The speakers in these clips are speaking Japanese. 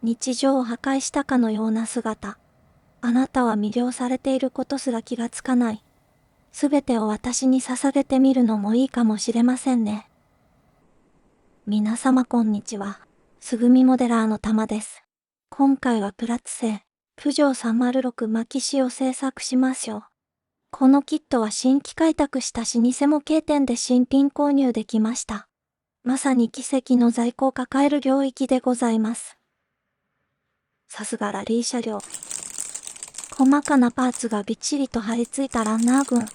日常を破壊したかのような姿。あなたは魅了されていることすら気がつかない。すべてを私に捧げてみるのもいいかもしれませんね。皆様こんにちは。すぐみモデラーのたまです。今回はプラッツ製、プジョー306巻き紙を製作しますよ。このキットは新規開拓した老舗模型店で新品購入できました。まさに奇跡の在庫を抱える領域でございます。さすがラリー車両。細かなパーツがびっちりと張り付いたランナー群。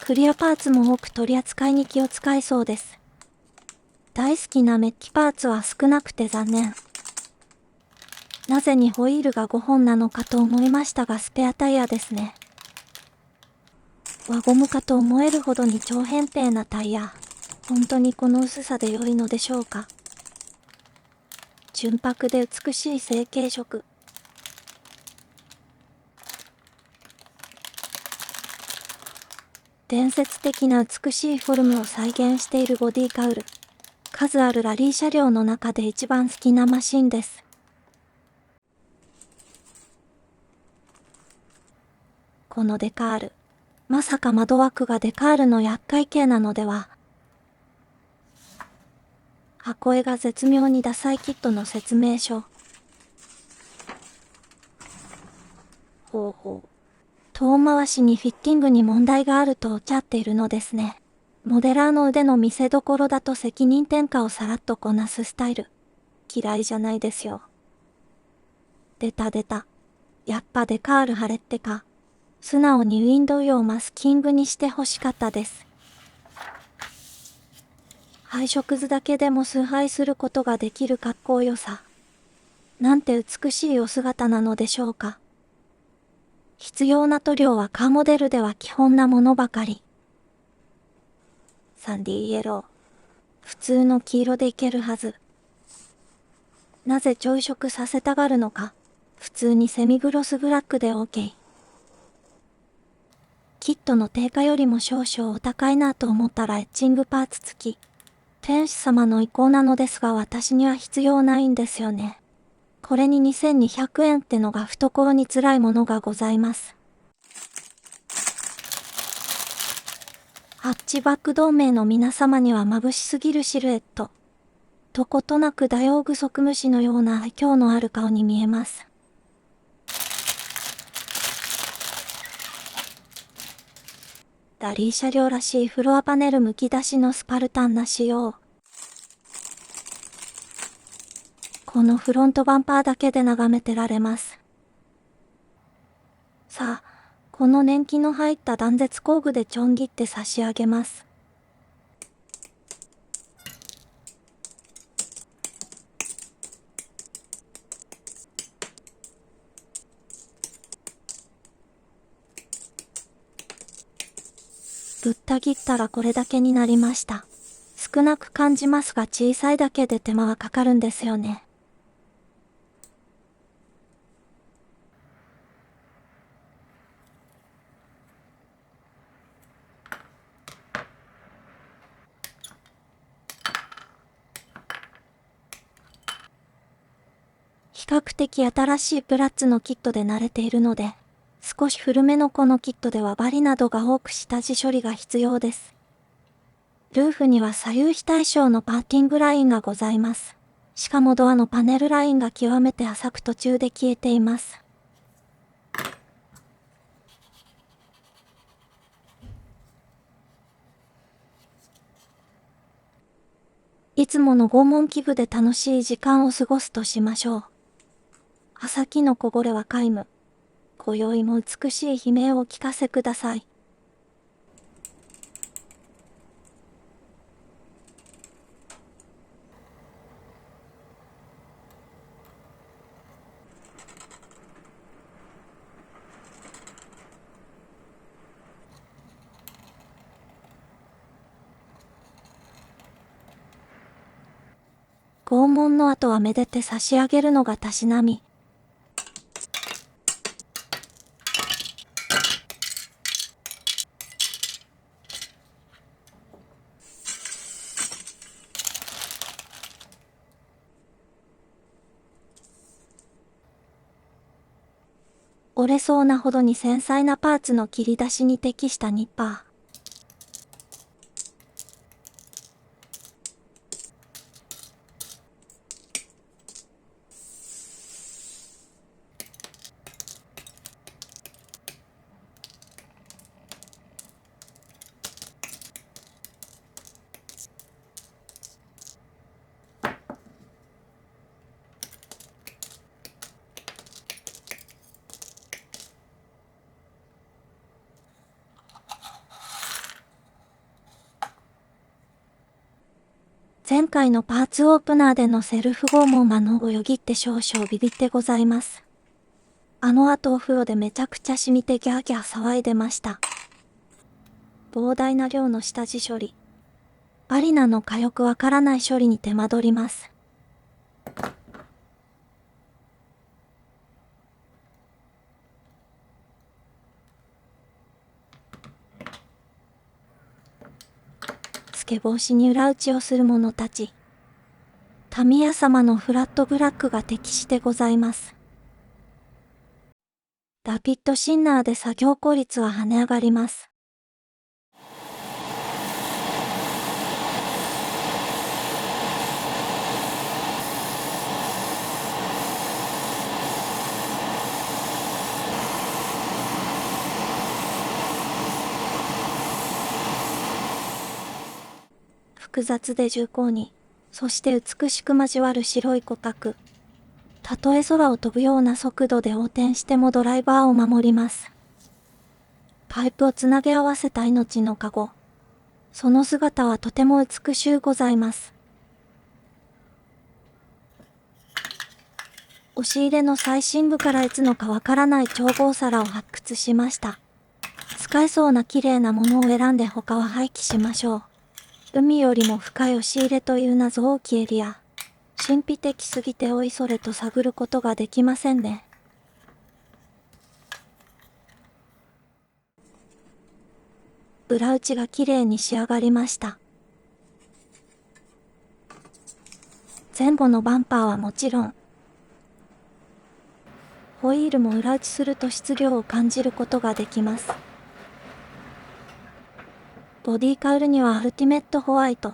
クリアパーツも多く取り扱いに気を使いそうです。大好きなメッキパーツは少なくて残念。なぜにホイールが5本なのかと思いましたがスペアタイヤですね。輪ゴムかと思えるほどに超扁平なタイヤ。本当にこの薄さで良いのでしょうか。純白で美しい成型色。伝説的な美しいフォルムを再現しているボディカウル。数あるラリー車両の中で一番好きなマシンです。このデカール。まさか窓枠がデカールの厄介系なのでは。箱絵が絶妙にダサいキットの説明書。ほうほう。遠回しにフィッティングに問題があるとおっしゃっているのですね。モデラーの腕の見せ所だと責任転嫁をさらっとこなすスタイル。嫌いじゃないですよ。出た出た。やっぱデカール貼れってか。素直にウィンドウ用マスキングにして欲しかったです。配色図だけでも崇拝することができるかっこよさ。なんて美しいお姿なのでしょうか。必要な塗料はカーモデルでは基本なものばかり。サンディイエロー。普通の黄色でいけるはず。なぜ調色させたがるのか。普通にセミグロスブラックで OK。キットの定価よりも少々お高いなと思ったらエッチングパーツ付き。天使様の意向なのですが私には必要ないんですよね。これに2200円ってのが懐に辛いものがございます。ハッチバック同盟の皆様には眩しすぎるシルエット。とことなくダヨウグソクムシのような愛嬌のある顔に見えます。ラリー車両らしいフロアパネルむき出しのスパルタンな仕様。このフロントバンパーだけで眺めてられます。さあ、この年季の入った断絶工具でちょん切って差し上げます。ぶった切ったらこれだけになりました。少なく感じますが小さいだけで手間はかかるんですよね。比較的新しいプラッツのキットで慣れているので、少し古めのこのキットではバリなどが多く下地処理が必要です。ルーフには左右非対称のパーティングラインがございます。しかもドアのパネルラインが極めて浅く途中で消えています。いつもの拷問気分で楽しい時間を過ごすとしましょう。刃先のこぼれは皆無。今宵も美しい悲鳴をお聞かせください。拷問の後はめでて差し上げるのがたしなみ。折れそうなほどに繊細なパーツの切り出しに適したニッパー。前回のパーツオープナーでのセルフ拷問魔のをよぎって少々ビビってございます。あの後お風呂でめちゃくちゃ染みてギャーギャー騒いでました。膨大な量の下地処理。バリナのかよくわからない処理に手間取ります。スケボーしに裏打ちをする者たち。タミヤ様のフラットブラックが適してございます。ラピッドシンナーで作業効率は跳ね上がります。複雑で重厚に、そして美しく交わる白い骨格。たとえ空を飛ぶような速度で横転してもドライバーを守ります。パイプをつなげ合わせた命のカゴ。その姿はとても美しゅうございます。押し入れの最深部からいつのかわからない調合皿を発掘しました。使えそうな綺麗なものを選んで他は廃棄しましょう。海よりも深い押し入れという謎多きエリア。神秘的すぎておいそれと探ることができませんね。裏打ちが綺麗に仕上がりました。前後のバンパーはもちろん、ホイールも裏打ちすると質量を感じることができます。ボディカウルにはアルティメットホワイト。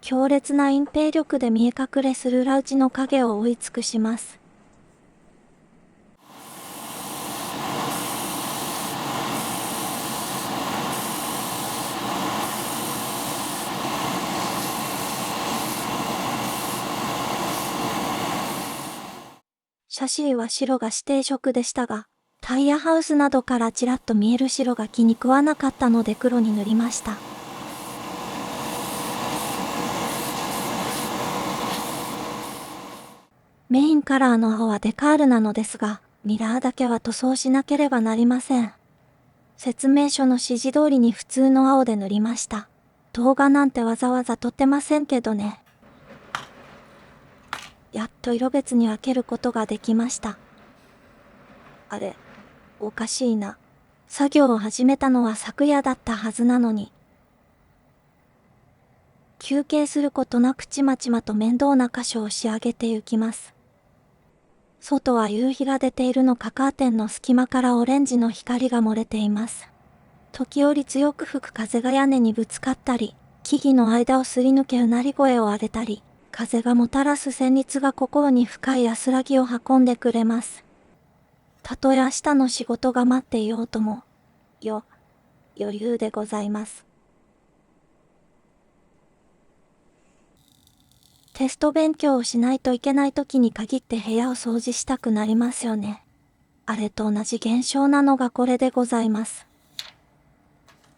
強烈な隠蔽力で見え隠れする裏打ちの影を覆い尽くします。シャシーは白が指定色でしたが、タイヤハウスなどからちらっと見える白が気に食わなかったので黒に塗りました。メインカラーの青はデカールなのですが、ミラーだけは塗装しなければなりません。説明書の指示通りに普通の青で塗りました。動画なんてわざわざ撮ってませんけどね。やっと色別に分けることができました。あれ、おかしいな。作業を始めたのは昨夜だったはずなのに。休憩することなくちまちまと面倒な箇所を仕上げてゆきます。外は夕日が出ているのかカーテンの隙間からオレンジの光が漏れています。時折強く吹く風が屋根にぶつかったり、木々の間をすり抜けうなり声を上げたり、風がもたらす旋律が心に深い安らぎを運んでくれます。たとえ明日の仕事が待っていようとも、余裕でございます。テスト勉強をしないといけない時に限って部屋を掃除したくなりますよね。あれと同じ現象なのがこれでございます。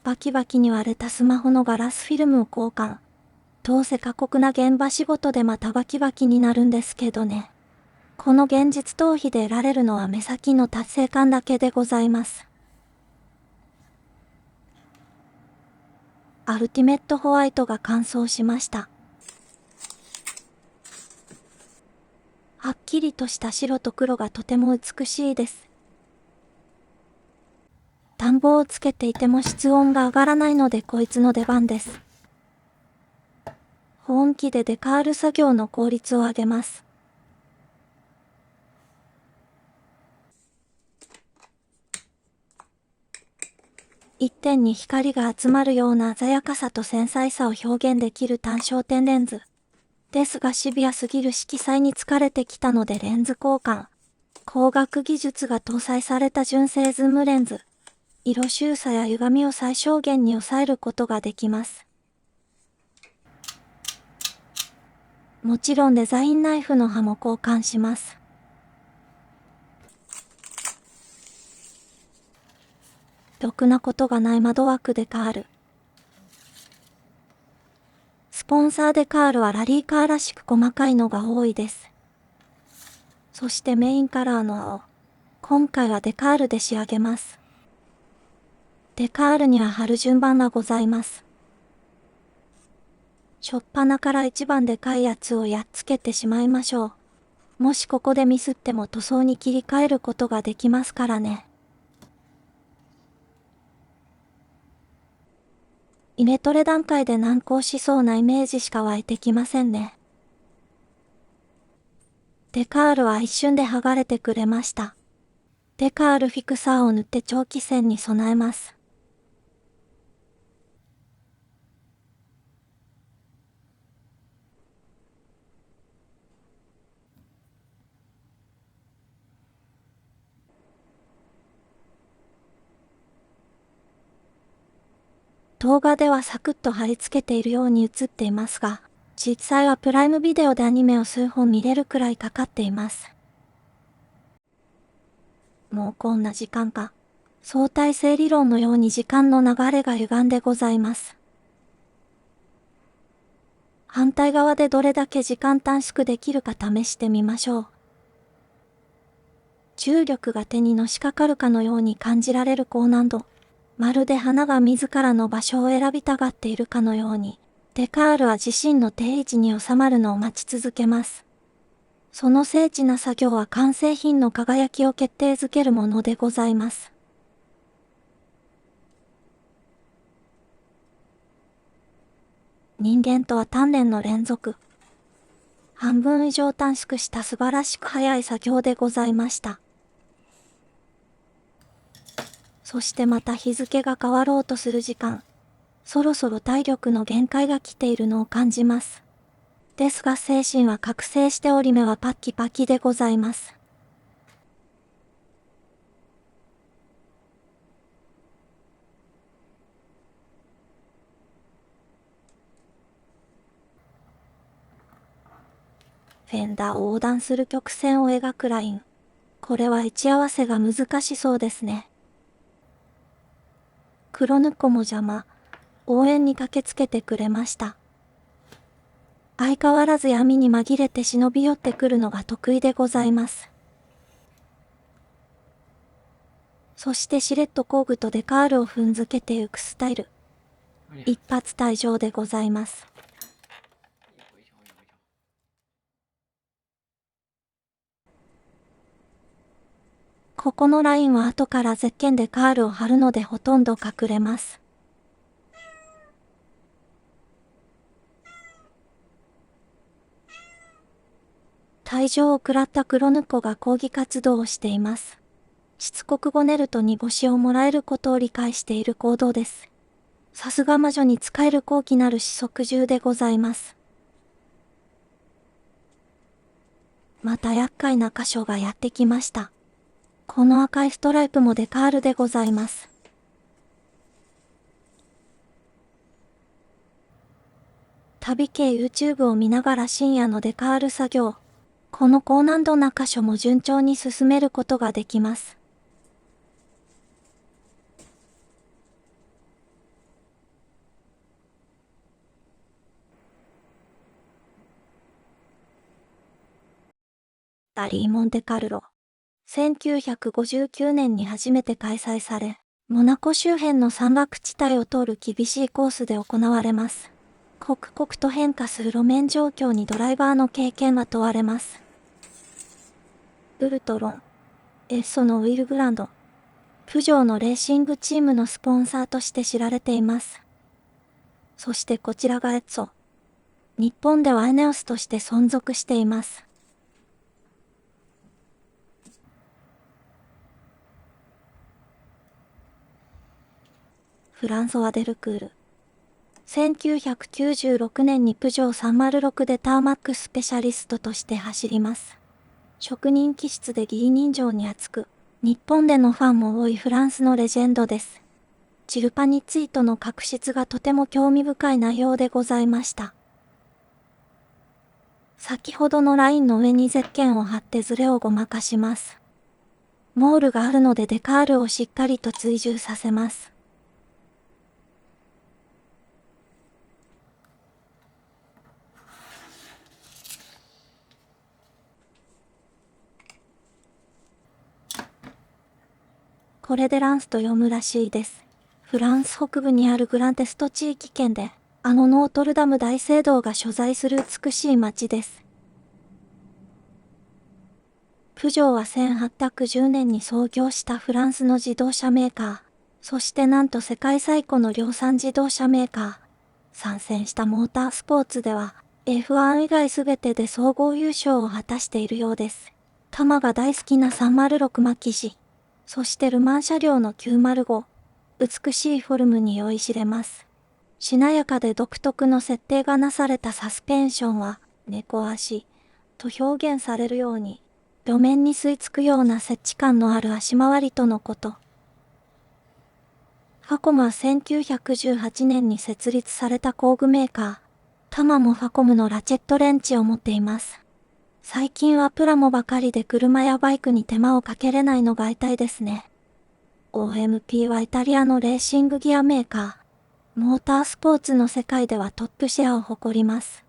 バキバキに割れたスマホのガラスフィルムを交換。どうせ過酷な現場仕事でまたバキバキになるんですけどね。この現実逃避で得られるのは目先の達成感だけでございます。アルティメットホワイトが完走しました。はっきりとした白と黒がとても美しいです。暖房をつけていても室温が上がらないのでこいつの出番です。保温器でデカール作業の効率を上げます。一点に光が集まるような鮮やかさと繊細さを表現できる単焦点レンズ。ですがシビアすぎる色彩に疲れてきたのでレンズ交換。光学技術が搭載された純正ズームレンズ。色収差や歪みを最小限に抑えることができます。もちろんデザインナイフの刃も交換します。ろくなことがない窓枠デカール。スポンサーデカールはラリーカーらしく細かいのが多いです。そしてメインカラーの青。今回はデカールで仕上げます。デカールには貼る順番がございます。しょっぱなから一番でかいやつをやっつけてしまいましょう。もしここでミスっても塗装に切り替えることができますからね。イメトレ段階で難航しそうなイメージしか湧いてきませんね。デカールは一瞬で剥がれてくれました。デカールフィクサーを塗って長期戦に備えます。動画ではサクッと貼り付けているように映っていますが、実際はプライムビデオでアニメを数本見れるくらいかかっています。もうこんな時間か。相対性理論のように時間の流れが歪んでございます。反対側でどれだけ時間短縮できるか試してみましょう。重力が手にのしかかるかのように感じられる高難度。まるで花が自らの場所を選びたがっているかのように、デカールは自身の定位置に収まるのを待ち続けます。その精緻な作業は完成品の輝きを決定づけるものでございます。人間とは鍛錬の連続。半分以上短縮した素晴らしく早い作業でございました。そしてまた日付が変わろうとする時間。そろそろ体力の限界が来ているのを感じます。ですが精神は覚醒しており目はパッキパキでございます。フェンダーを横断する曲線を描くライン。これは位置合わせが難しそうですね。黒猫も邪魔。応援に駆けつけてくれました。相変わらず闇に紛れて忍び寄ってくるのが得意でございます。そしてしれっと工具とデカールを踏んづけていくスタイル。一発退場でございます。ここのラインは後からゼッケンでカールを貼るのでほとんど隠れます。退場を食らった黒猫が抗議活動をしています。しつこくごねると煮干しをもらえることを理解している行動です。さすが魔女に仕える高貴なる四則獣でございます。また厄介な箇所がやってきました。この赤いストライプもデカールでございます。旅系 YouTube を見ながら深夜のデカール作業。この高難度な箇所も順調に進めることができます。ラリー・モンテカルロ。1959年に初めて開催され、モナコ周辺の山岳地帯を通る厳しいコースで行われます。刻々と変化する路面状況にドライバーの経験は問われます。ウルトロン、エッソのウィルブランド、プジョーのレーシングチームのスポンサーとして知られています。そしてこちらがエッソ。日本ではエネオスとして存続しています。フランソワ・デルクール。1996年にプジョー306でターマックスペシャリストとして走ります。職人気質で義理人情に厚く、日本でのファンも多いフランスのレジェンドです。チルパニツイートの確執がとても興味深い内容でございました。先ほどのラインの上にゼッケンを貼ってズレをごまかします。モールがあるのでデカールをしっかりと追従させます。これでランスと読むらしいです。フランス北部にあるグランテスト地域圏で、ノートルダム大聖堂が所在する美しい町です。プジョーは1810年に創業したフランスの自動車メーカー、そしてなんと世界最古の量産自動車メーカー。参戦したモータースポーツでは、F1 以外すべてで総合優勝を果たしているようです。タマが大好きな306マキシ。そしてルマン車両の905。美しいフォルムに酔いしれます。しなやかで独特の設定がなされたサスペンションは、猫足と表現されるように、路面に吸い付くような接地感のある足回りとのこと。ファコムは1918年に設立された工具メーカー。タマもファコムのラチェットレンチを持っています。最近はプラモばかりで車やバイクに手間をかけれないのが痛いですね。OMP はイタリアのレーシングギアメーカー。モータースポーツの世界ではトップシェアを誇ります。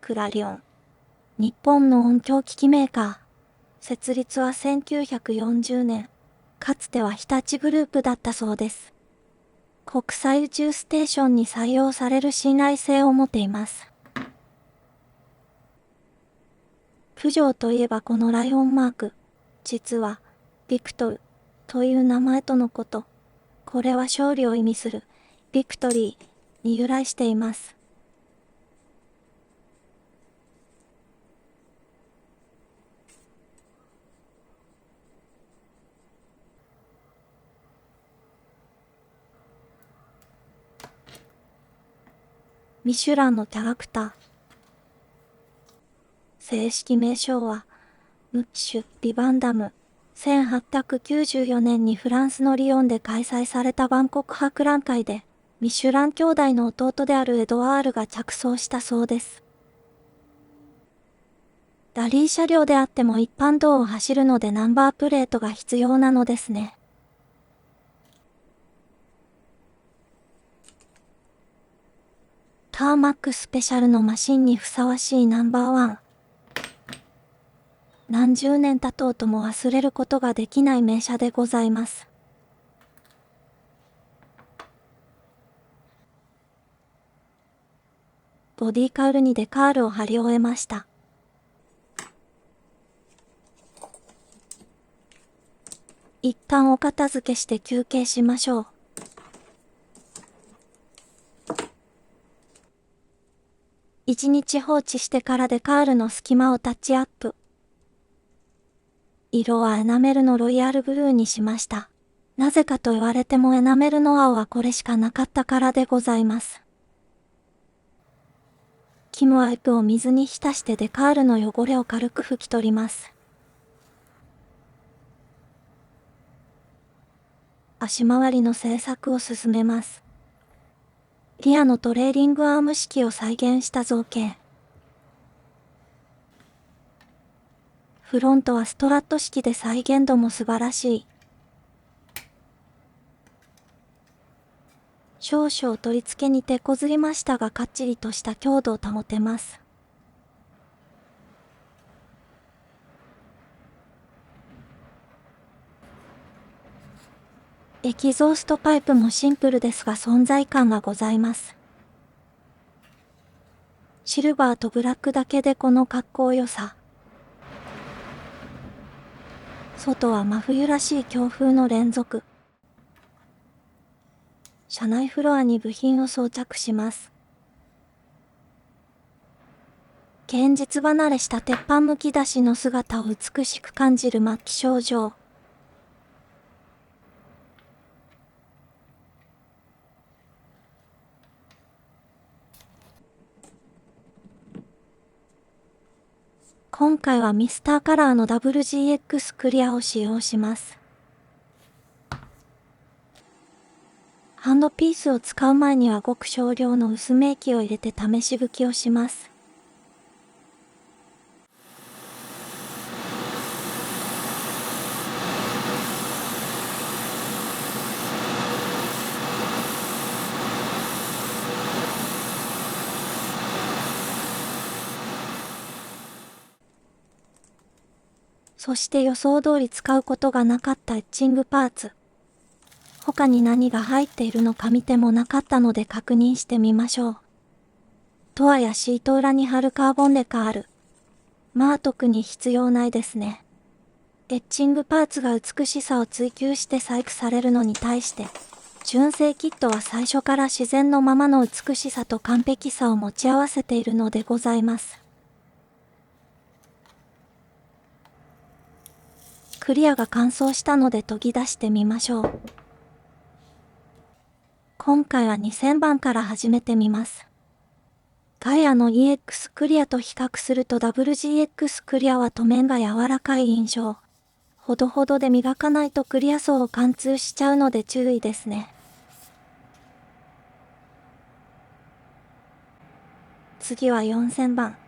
クラリオン。日本の音響機器メーカー。設立は1940年。かつては日立グループだったそうです。国際宇宙ステーションに採用される信頼性を持っています。プジョーといえばこのライオンマーク。実は、ビクトルという名前とのこと。これは勝利を意味する、ビクトリーに由来しています。ミシュランのキャラクター。正式名称は、ムッシュ・ビバンダム。1894年にフランスのリヨンで開催された万国博覧会で、ミシュラン兄弟の弟であるエドワールが着想したそうです。ラリー車両であっても一般道を走るのでナンバープレートが必要なのですね。ターマックスペシャルのマシンにふさわしいナンバーワン。何十年経とうとも忘れることができない名車でございます。ボディカウルにデカールを貼り終えました。一旦お片付けして休憩しましょう。一日放置してからデカールの隙間をタッチアップ。色はエナメルのロイヤルブルーにしました。なぜかと言われてもエナメルの青はこれしかなかったからでございます。キムワイプを水に浸してデカールの汚れを軽く拭き取ります。足回りの製作を進めます。リアのトレーリングアーム式を再現した造形。フロントはストラット式で再現度も素晴らしい。少々取り付けに手こずりましたがかっちりとした強度を保てます。エキゾーストパイプもシンプルですが存在感がございます。シルバーとブラックだけでこの格好良さ。外は真冬らしい強風の連続。車内フロアに部品を装着します。現実離れした鉄板むき出しの姿を美しく感じる末期症状。今回はミスターカラーの WGX クリアを使用します。ハンドピースを使う前にはごく少量の薄め液を入れて試し拭きをします。そして予想通り使うことがなかったエッチングパーツ。他に何が入っているのか見てもなかったので確認してみましょう。ドアやシート裏に貼るカーボンデカール。まあ特に必要ないですね。エッチングパーツが美しさを追求して細工されるのに対して、純正キットは最初から自然のままの美しさと完璧さを持ち合わせているのでございます。クリアが乾燥したので研ぎ出してみましょう。今回は2000番から始めてみます。ガイアの EX クリアと比較すると WGX クリアは塗面が柔らかい印象。ほどほどで磨かないとクリア層を貫通しちゃうので注意ですね。次は4000番。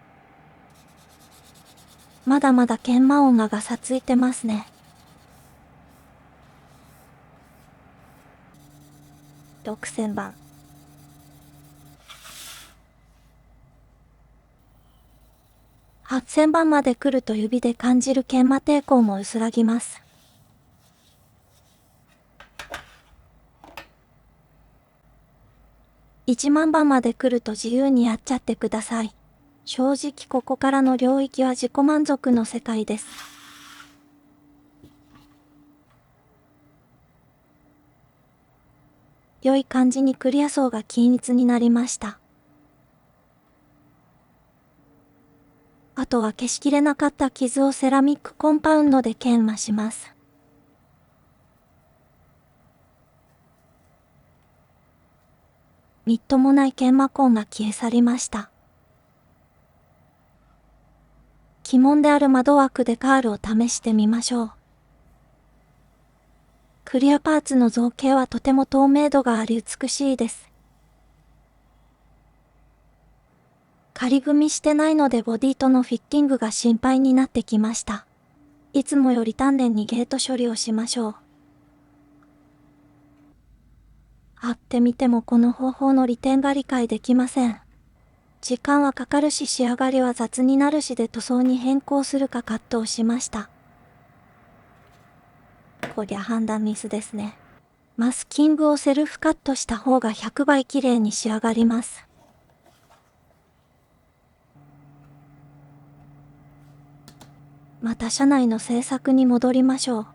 まだまだ研磨音がガサついてますね。6000番。8000番まで来ると指で感じる研磨抵抗も薄らぎます。1万番まで来ると自由にやっちゃってください。正直ここからの領域は自己満足の世界です。良い感じにクリア層が均一になりました。あとは消しきれなかった傷をセラミックコンパウンドで研磨します。みっともない研磨痕が消え去りました。鬼門である窓枠でカールを試してみましょう。クリアパーツの造形はとても透明度があり美しいです。仮組みしてないのでボディとのフィッティングが心配になってきました。いつもより丹念にゲート処理をしましょう。貼ってみてもこの方法の利点が理解できません。時間はかかるし仕上がりは雑になるしで塗装に変更するか葛藤しました。こりゃ判断ミスですね。マスキングをセルフカットした方が100倍綺麗に仕上がります。また車内の製作に戻りましょう。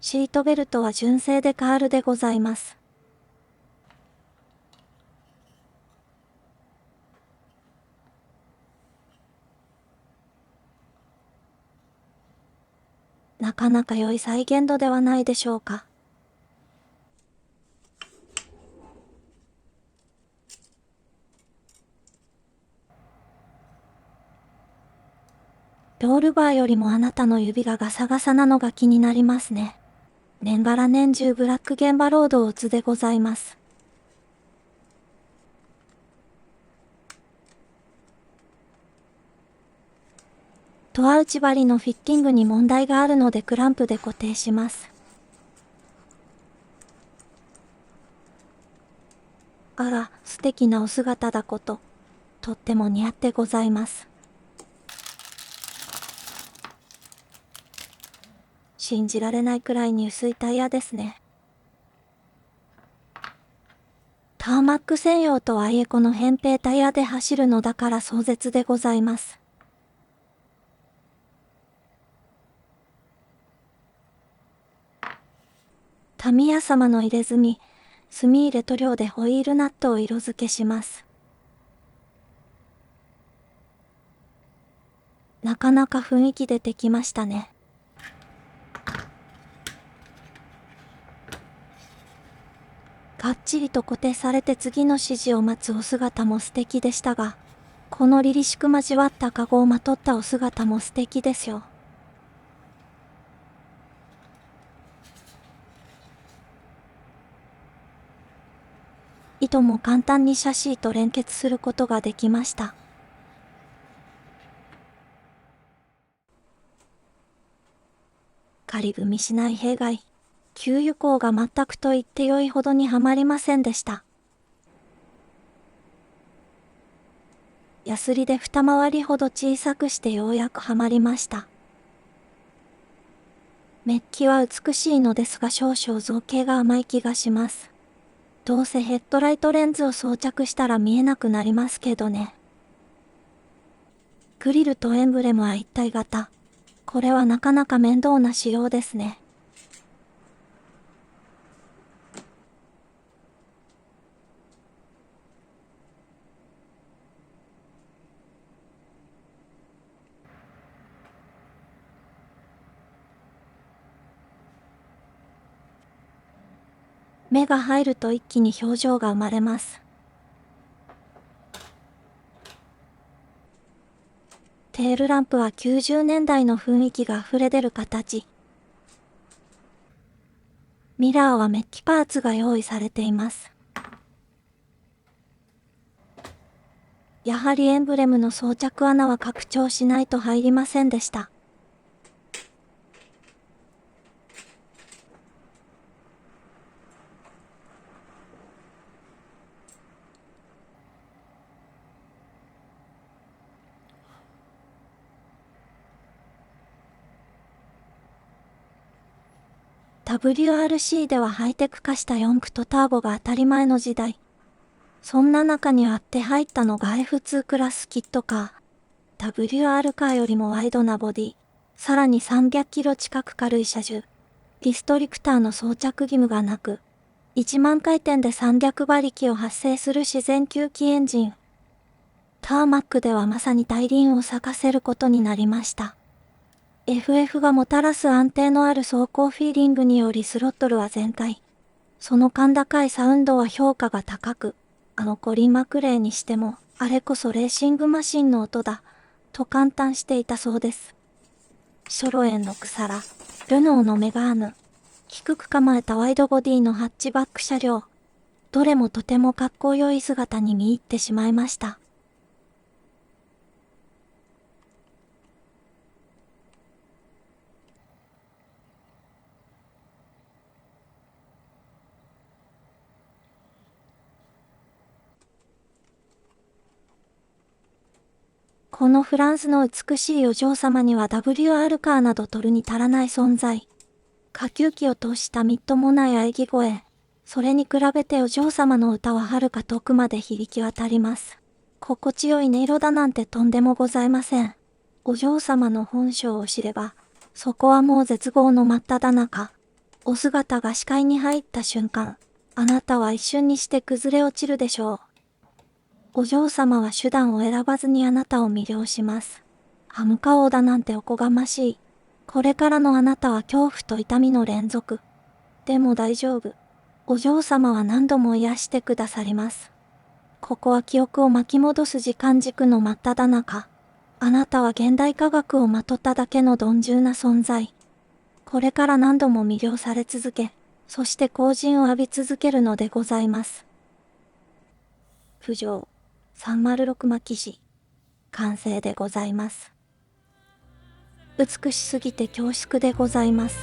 シートベルトは純正でカールでございます。なかなか良い再現度ではないでしょうか。ロールバーよりもあなたの指がガサガサなのが気になりますね。年がら年中ブラック現場ロードを打つでございます。ドア内張りのフィッティングに問題があるのでクランプで固定します。あら、素敵なお姿だこと。とっても似合ってございます。信じられないくらいに薄いタイヤですね。ターマック専用とはいえこの扁平タイヤで走るのだから壮絶でございます。タミヤ様の入れ墨、墨入れ塗料でホイールナットを色付けします。なかなか雰囲気出てきましたね。がっちりと固定されて次の指示を待つお姿も素敵でしたが、この凛々しく交わった籠をまとったお姿も素敵ですよ。糸も簡単にシャシーと連結することができました。仮踏みしない弊害。給油口が全くと言って良いほどにはまりませんでした。ヤスリで二回りほど小さくしてようやくはまりました。メッキは美しいのですが少々造形が甘い気がします。どうせヘッドライトレンズを装着したら見えなくなりますけどね。グリルとエンブレムは一体型。これはなかなか面倒な仕様ですね。目が入ると一気に表情が生まれます。テールランプは90年代の雰囲気が溢れ出る形。ミラーはメッキパーツが用意されています。やはりエンブレムの装着穴は拡張しないと入りませんでした。WRC ではハイテク化した四駆とターボが当たり前の時代。そんな中に割って入ったのが F2 クラスキットカー。WR カーよりもワイドなボディ。さらに300キロ近く軽い車重。ディストリクターの装着義務がなく、1万回転で300馬力を発生する自然吸気エンジン。ターマックではまさに大輪を咲かせることになりました。FF がもたらす安定のある走行フィーリングによりスロットルは全開。その甲高いサウンドは評価が高く、コリン・マクレーにしても、あれこそレーシングマシンの音だ、と感嘆していたそうです。ショロエンのクサラ、ルノーのメガーヌ、低く構えたワイドボディのハッチバック車両、どれもとてもかっこよい姿に見入ってしまいました。このフランスの美しいお嬢様には WR カーなど取るに足らない存在。下級機を通したみっともない喘ぎ声。それに比べてお嬢様の歌は遥か遠くまで響き渡ります。心地よい音色だなんてとんでもございません。お嬢様の本性を知れば、そこはもう絶望の真っ只中。お姿が視界に入った瞬間、あなたは一瞬にして崩れ落ちるでしょう。お嬢様は手段を選ばずにあなたを魅了します。歯向かおうだなんておこがましい。これからのあなたは恐怖と痛みの連続。でも大丈夫。お嬢様は何度も癒してくださります。ここは記憶を巻き戻す時間軸の真っ只中。あなたは現代科学をまとっただけの鈍重な存在。これから何度も魅了され続け、そして後塵を浴び続けるのでございます。浮上。306巻紙。完成でございます。美しすぎて恐縮でございます。